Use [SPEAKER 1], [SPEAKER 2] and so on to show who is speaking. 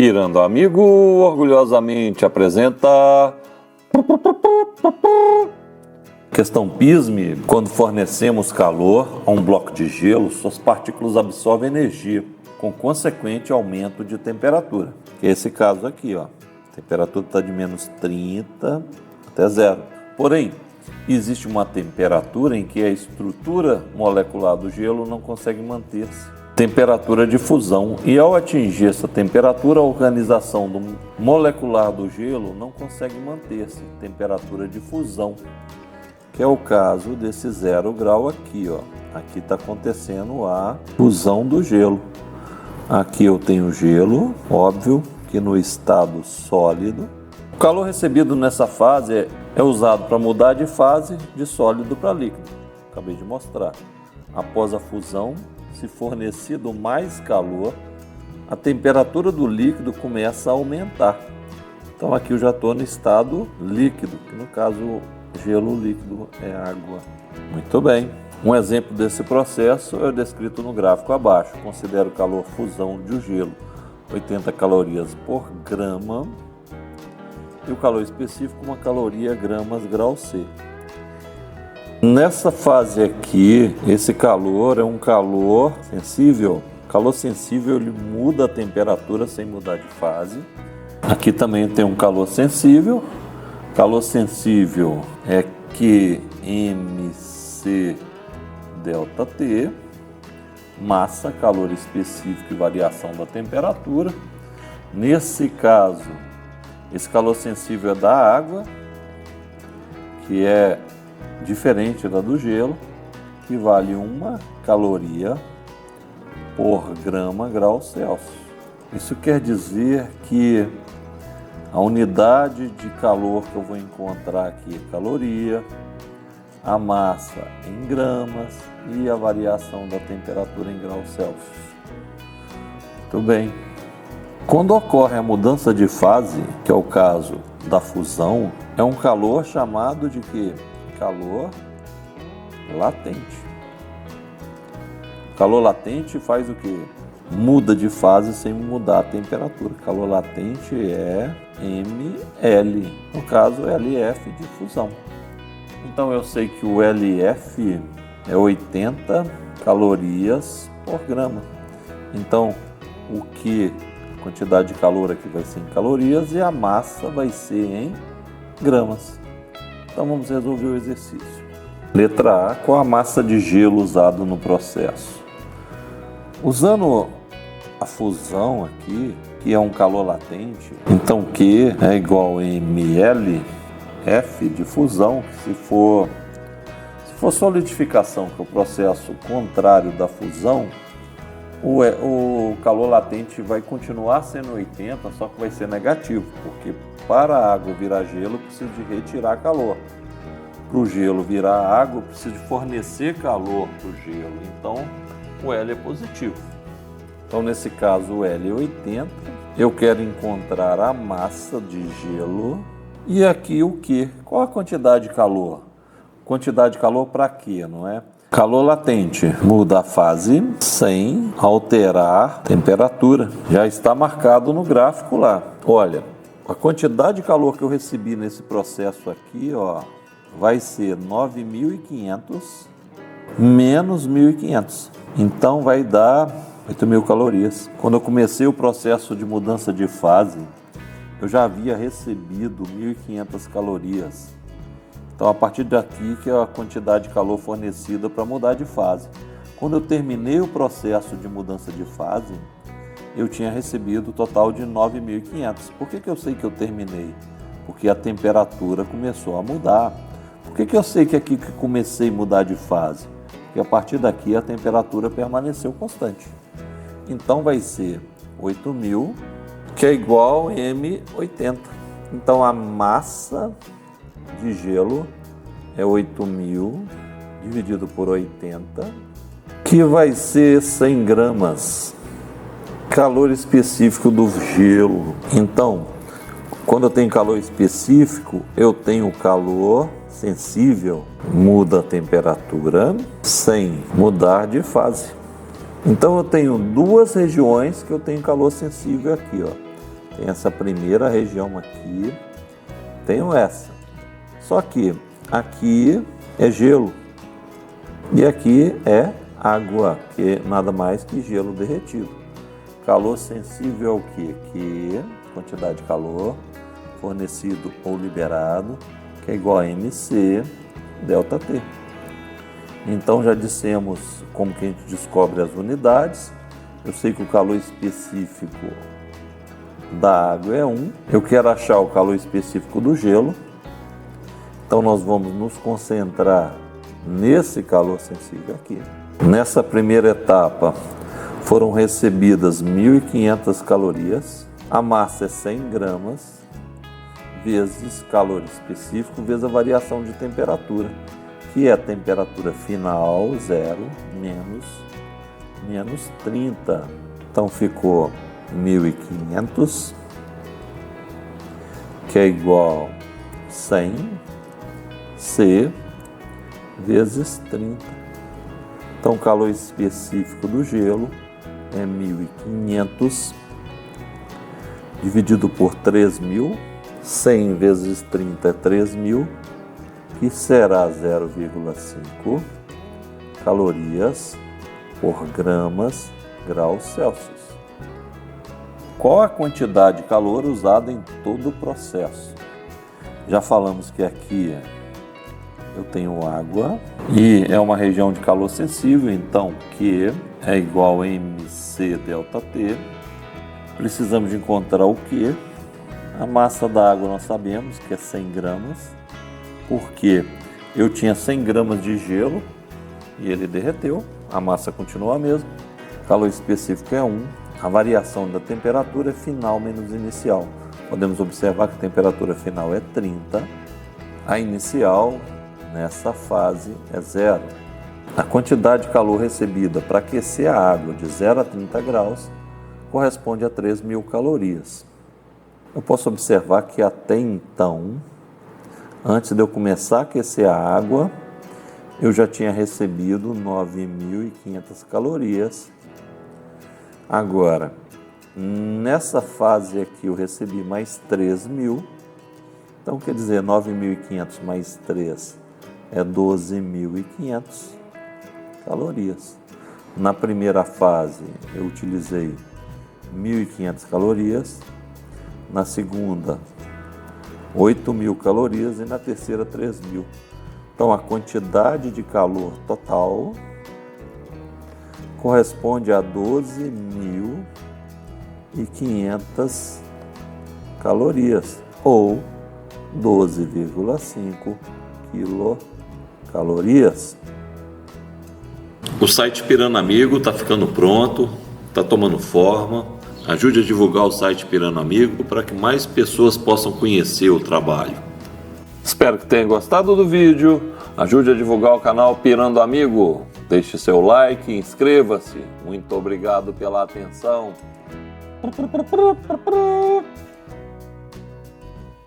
[SPEAKER 1] Virando Amigo orgulhosamente apresenta questão PISME. Quando fornecemos calor a um bloco de gelo, suas partículas absorvem energia, com consequente aumento de temperatura. Que é esse caso aqui, ó. A temperatura está de menos 30 até zero. Porém, existe uma temperatura em que a estrutura molecular do gelo não consegue manter-se. Temperatura de fusão, e ao atingir essa temperatura, a organização molecular do gelo não consegue manter-se. Temperatura de fusão, que é o caso desse 0 grau aqui, ó. Aqui está acontecendo a fusão do gelo. Aqui eu tenho gelo, óbvio que no estado sólido. O calor recebido nessa fase é usado para mudar de fase de sólido para líquido. Acabei de mostrar. Após a fusão, se fornecido mais calor, a temperatura do líquido começa a aumentar. Então aqui eu já estou no estado líquido, que no caso gelo líquido é água. Muito bem. Um exemplo desse processo é descrito no gráfico abaixo. Considero o calor fusão de gelo 80 calorias por grama e o calor específico uma caloria gramas grau C. Nessa fase aqui, esse calor é um calor sensível. Calor sensível ele muda a temperatura sem mudar de fase. Aqui também tem um calor sensível. Calor sensível é QMC delta T, massa, calor específico e variação da temperatura. Nesse caso, esse calor sensível é da água, que é diferente da do gelo, que vale 1 caloria por grama grau Celsius. Isso quer dizer que a unidade de calor que eu vou encontrar aqui é caloria, a massa em gramas e a variação da temperatura em graus Celsius. Muito bem. Quando ocorre a mudança de fase, que é o caso da fusão, é um calor chamado de quê? Calor latente. Calor latente faz o quê? Muda de fase sem mudar a temperatura. Calor latente é mL, no caso LF de fusão. Então eu sei que o LF é 80 calorias por grama. Então o que? A quantidade de calor aqui vai ser em calorias e a massa vai ser em gramas. Então vamos resolver o exercício. Letra A, qual a massa de gelo usada no processo? Usando a fusão aqui, que é um calor latente, então Q é igual a mL, F de fusão, se for solidificação, que é o processo contrário da fusão, o calor latente vai continuar sendo 80, só que vai ser negativo, porque para a água virar gelo, precisa de retirar calor. Para o gelo virar água, precisa de fornecer calor para o gelo. Então, o L é positivo. Então, nesse caso, o L é 80. Eu quero encontrar a massa de gelo. E aqui o Q? Qual a quantidade de calor? Quantidade de calor para quê, não é? Calor latente muda a fase sem alterar a temperatura. Já está marcado no gráfico lá. Olha, a quantidade de calor que eu recebi nesse processo aqui, ó, vai ser 9.500 menos 1.500. Então vai dar 8.000 calorias. Quando eu comecei o processo de mudança de fase, eu já havia recebido 1.500 calorias. Então a partir daqui que é a quantidade de calor fornecida para mudar de fase. Quando eu terminei o processo de mudança de fase, eu tinha recebido o total de 9.500. Por que eu sei que eu terminei? Porque a temperatura começou a mudar. Por que eu sei que aqui que comecei a mudar de fase? Porque a partir daqui a temperatura permaneceu constante. Então vai ser 8.000, que é igual a M80. Então a massa de gelo é 8.000 dividido por 80, que vai ser 100 gramas. Calor específico do gelo. Então, quando eu tenho calor específico, eu tenho calor sensível, muda a temperatura sem mudar de fase. Então eu tenho duas regiões que eu tenho calor sensível aqui, ó. Tem essa primeira região aqui, tenho essa. Só que aqui é gelo e aqui é água, que é nada mais que gelo derretido. Calor sensível é o quê? Que quantidade de calor fornecido ou liberado, que é igual a MC ΔT. Então já dissemos como que a gente descobre as unidades. Eu sei que o calor específico da água é 1. Eu quero achar o calor específico do gelo. Então nós vamos nos concentrar nesse calor sensível aqui. Nessa primeira etapa foram recebidas 1.500 calorias. A massa é 100 gramas vezes calor específico vezes a variação de temperatura, que é a temperatura final, 0, menos 30. Então ficou 1.500, que é igual a 100 C vezes 30. Então o calor específico do gelo é 1.500 dividido por 3.000. 100 vezes 30 é 3.000, que será 0,5 calorias por graus Celsius. Qual a quantidade de calor usada em todo o processo? Já falamos que aqui eu tenho água e é uma região de calor sensível, então Q é igual a MC ΔT. Precisamos de encontrar o Q. A massa da água nós sabemos que é 100 gramas, porque eu tinha 100 gramas de gelo e ele derreteu, a massa continua a mesma. O calor específico é 1, a variação da temperatura é final menos inicial. Podemos observar que a temperatura final é 30, a inicial nessa fase é 0. A quantidade de calor recebida para aquecer a água de 0 a 30 graus corresponde a 3.000 calorias. Eu posso observar que até então, antes de eu começar a aquecer a água, eu já tinha recebido 9.500 calorias. Agora, nessa fase aqui eu recebi mais 3.000. Então, quer dizer, 9.500 mais 3 é 12.500 calorias. Na primeira fase, eu utilizei 1.500 calorias. Na segunda, 8.000 calorias e na terceira, 3.000. Então, a quantidade de calor total corresponde a 12.500 calorias ou 12,5 quilocalorias.
[SPEAKER 2] O site Pirano Amigo está ficando pronto, está tomando forma. Ajude a divulgar o site Pirano Amigo para que mais pessoas possam conhecer o trabalho.
[SPEAKER 1] Espero que tenha gostado do vídeo. Ajude a divulgar o canal Pirano Amigo. Deixe seu like, inscreva-se. Muito obrigado pela atenção.